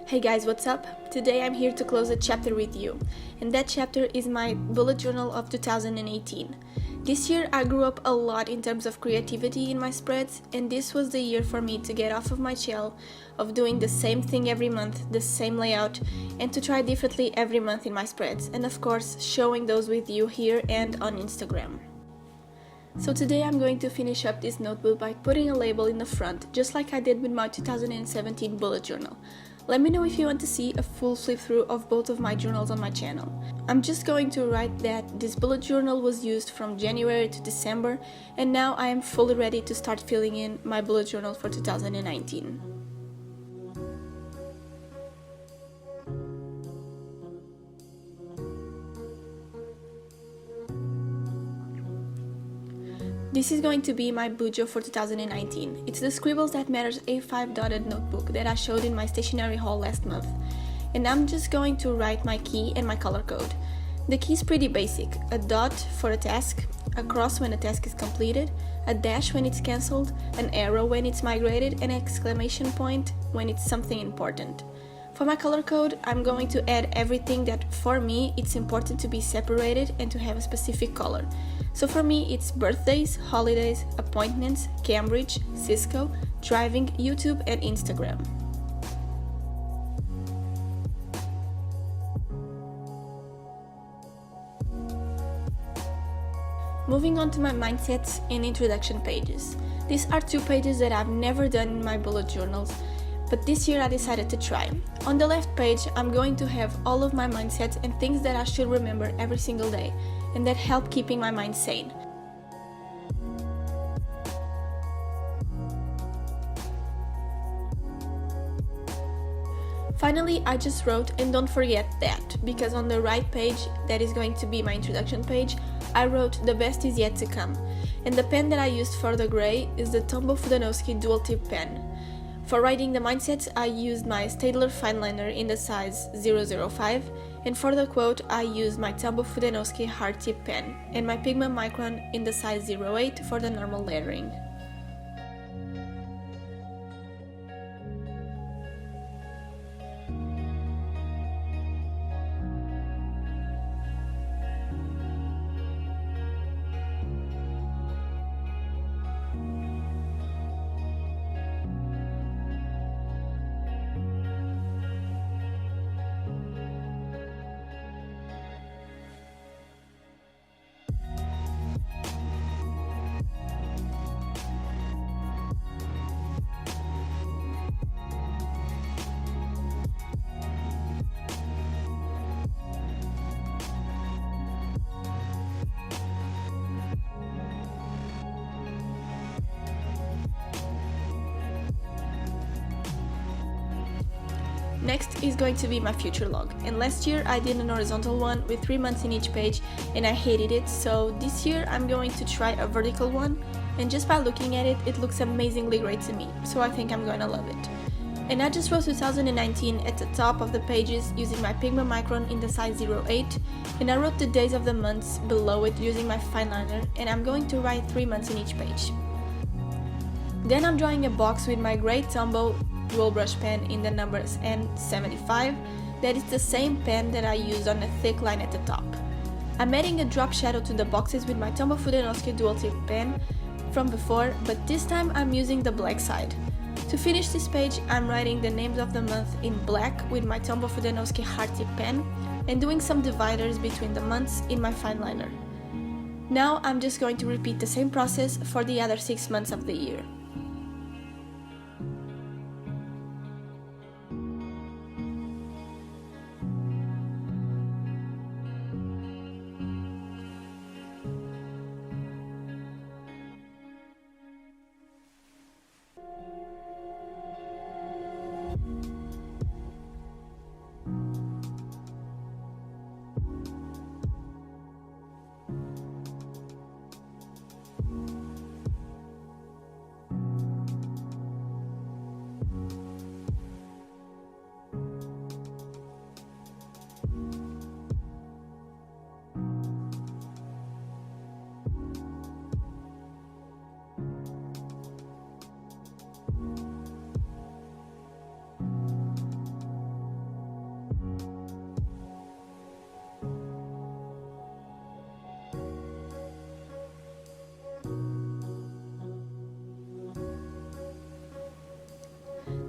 Hey guys, what's up? Today I'm here to close a chapter with you, and that chapter is my bullet journal of 2018. This year I grew up a lot in terms of creativity in my spreads, and this was the year for me to get off of my shell of doing the same thing every month, the same layout, and to try differently every month in my spreads, and of course showing those with you here and on Instagram. So today I'm going to finish up this notebook by putting a label in the front, just like I did with my 2017 bullet journal. Let me know if you want to see a full flip through of both of my journals on my channel. I'm just going to write that this bullet journal was used from January to December, and now I am fully ready to start filling in my bullet journal for 2019. This is going to be my bujo for 2019. It's the Scribbles That Matters A5 dotted notebook that I showed in my stationery haul last month. And I'm just going to write my key and my color code. The key is pretty basic: a dot for a task, a cross when a task is completed, a dash when it's cancelled, an arrow when it's migrated, and an exclamation point when it's something important. For my color code, I'm going to add everything that, for me, it's important to be separated and to have a specific color. So for me, it's birthdays, holidays, appointments, Cambridge, Cisco, driving, YouTube, and Instagram. Moving on to my mindsets and introduction pages. These are two pages that I've never done in my bullet journals, but this year I decided to try. On the left page, I'm going to have all of my mindsets and things that I should remember every single day, and that help keeping my mind sane. Finally, I just wrote, and don't forget that, because on the right page, that is going to be my introduction page, I wrote the best is yet to come. And the pen that I used for the gray is the Tombow Fudenosuke dual tip pen. For writing the mindsets, I used my Staedler Fineliner in the size 005, and for the quote, I used my Tombow Fudenosuke hard tip pen and my Pigma Micron in the size 08 for the normal lettering. Next is going to be my future log, and last year I did an horizontal one with 3 months in each page and I hated it, so this year I'm going to try a vertical one, and just by looking at it, it looks amazingly great to me, so I think I'm going to love it. And I just wrote 2019 at the top of the pages using my Pigma Micron in the size 08, and I wrote the days of the months below it using my fineliner, and I'm going to write 3 months in each page. Then I'm drawing a box with my gray Tombow dual brush pen in the numbers N75, that is the same pen that I used on a thick line at the top. I'm adding a drop shadow to the boxes with my Tombow Fudenosuke dual tip pen from before, but this time I'm using the black side. To finish this page, I'm writing the names of the month in black with my Tombow Fudenosuke hard tip pen and doing some dividers between the months in my fineliner. Now I'm just going to repeat the same process for the other 6 months of the year.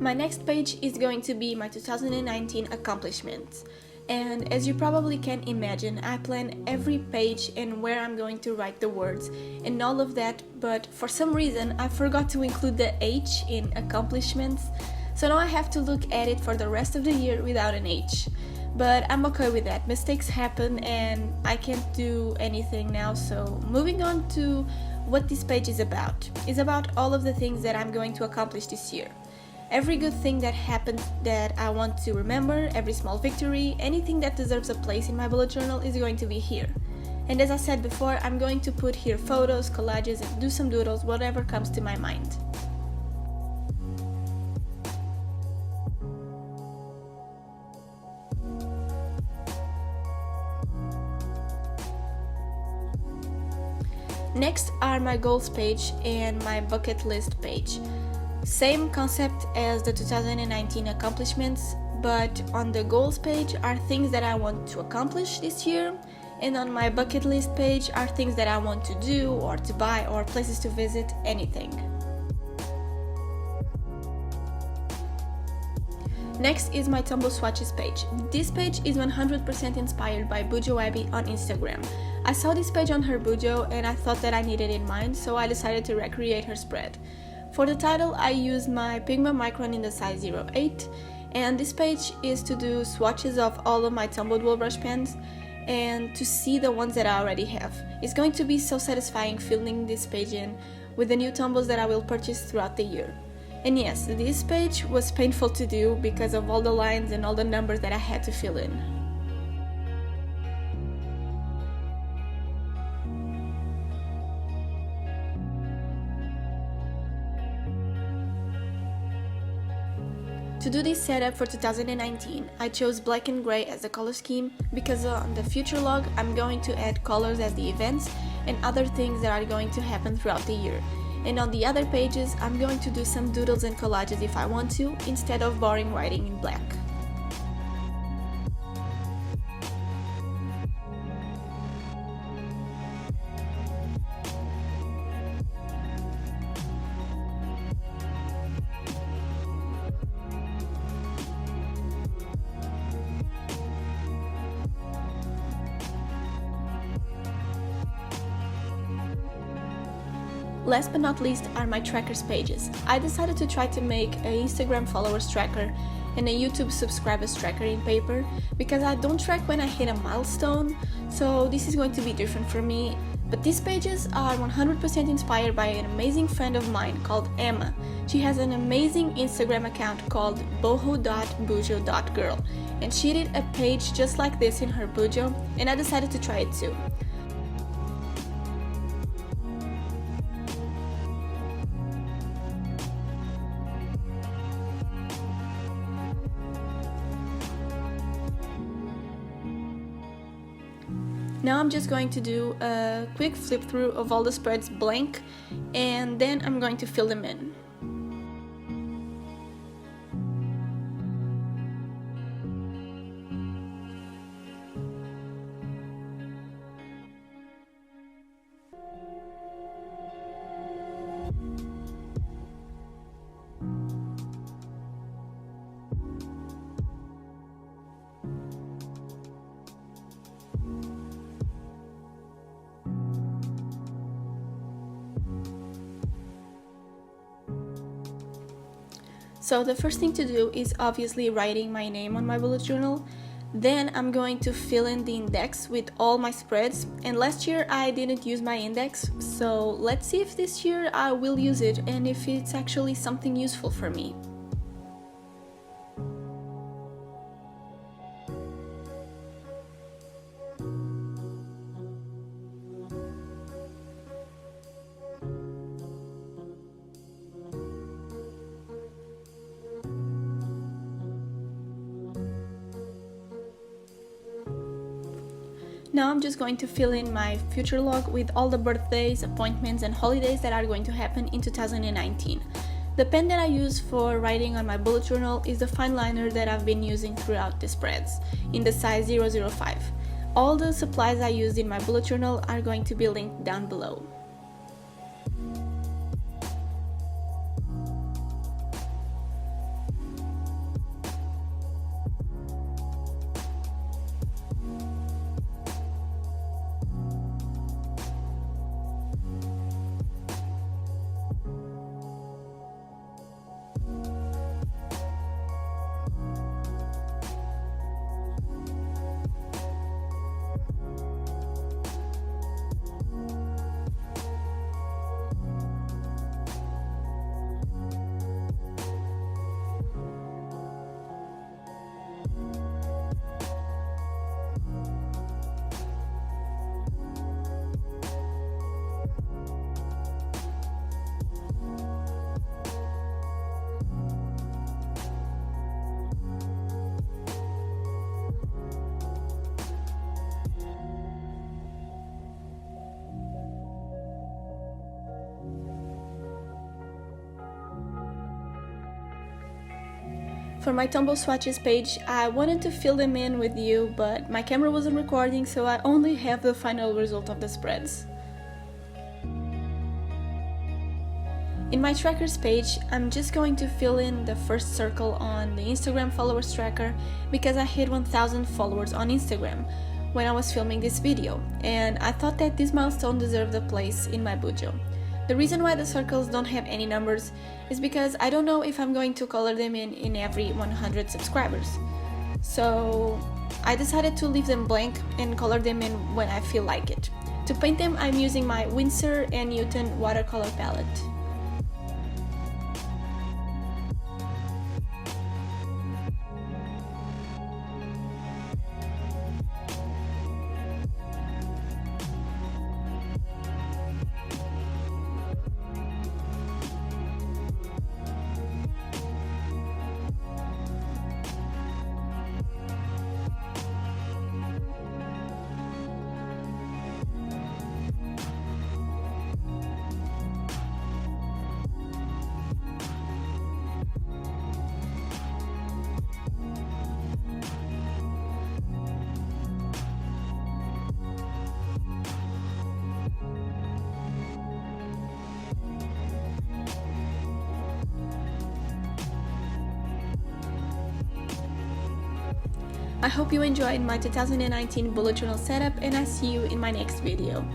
My next page is going to be my 2019 accomplishments. And as you probably can imagine, I plan every page and where I'm going to write the words and all of that, but for some reason I forgot to include the H in accomplishments, so now I have to look at it for the rest of the year without an H. But I'm okay with that, mistakes happen and I can't do anything now, so moving on to what this page is about. It's about all of the things that I'm going to accomplish this year. Every good thing that happened that I want to remember, every small victory, anything that deserves a place in my bullet journal is going to be here. And as I said before, I'm going to put here photos, collages, and do some doodles, whatever comes to my mind. Next are my goals page and my bucket list page. Same concept as the 2019 accomplishments, but on the goals page are things that I want to accomplish this year, and on my bucket list page are things that I want to do or to buy or places to visit, anything. Next is my Tombow swatches page. This page is 100% inspired by Bujo Abby on Instagram. I saw this page on her Bujo and I thought that I needed it in mine, so I decided to recreate her spread. For the title, I used my Pigma Micron in the size 08, and this page is to do swatches of all of my Tombow dual brush pens and to see the ones that I already have. It's going to be so satisfying filling this page in with the new Tombows that I will purchase throughout the year. And yes, this page was painful to do because of all the lines and all the numbers that I had to fill in. To do this setup for 2019, I chose black and grey as the color scheme because on the future log I'm going to add colors as the events and other things that are going to happen throughout the year. And on the other pages I'm going to do some doodles and collages if I want to, instead of boring writing in black. Last but not least are my trackers pages. I decided to try to make an Instagram followers tracker and a YouTube subscribers tracker in paper because I don't track when I hit a milestone, so this is going to be different for me. But these pages are 100% inspired by an amazing friend of mine called Emma. She has an amazing Instagram account called boho.bujo.girl, and she did a page just like this in her Bujo, and I decided to try it too. Now I'm just going to do a quick flip through of all the spreads blank, and then I'm going to fill them in. So the first thing to do is obviously writing my name on my bullet journal. Then I'm going to fill in the index with all my spreads, and last year I didn't use my index, so let's see if this year I will use it and if it's actually something useful for me. Now I'm just going to fill in my future log with all the birthdays, appointments and holidays that are going to happen in 2019. The pen that I use for writing on my bullet journal is the Fineliner that I've been using throughout the spreads, in the size 005. All the supplies I used in my bullet journal are going to be linked down below. For my Tombow swatches page, I wanted to fill them in with you, but my camera wasn't recording, so I only have the final result of the spreads. In my trackers page, I'm just going to fill in the first circle on the Instagram followers tracker because I hit 1000 followers on Instagram when I was filming this video, and I thought that this milestone deserved a place in my bujo. The reason why the circles don't have any numbers is because I don't know if I'm going to color them in every 100 subscribers. So I decided to leave them blank and color them in when I feel like it. To paint them, I'm using my Winsor Newton watercolor palette. I hope you enjoyed my 2019 bullet journal setup, and I see you in my next video.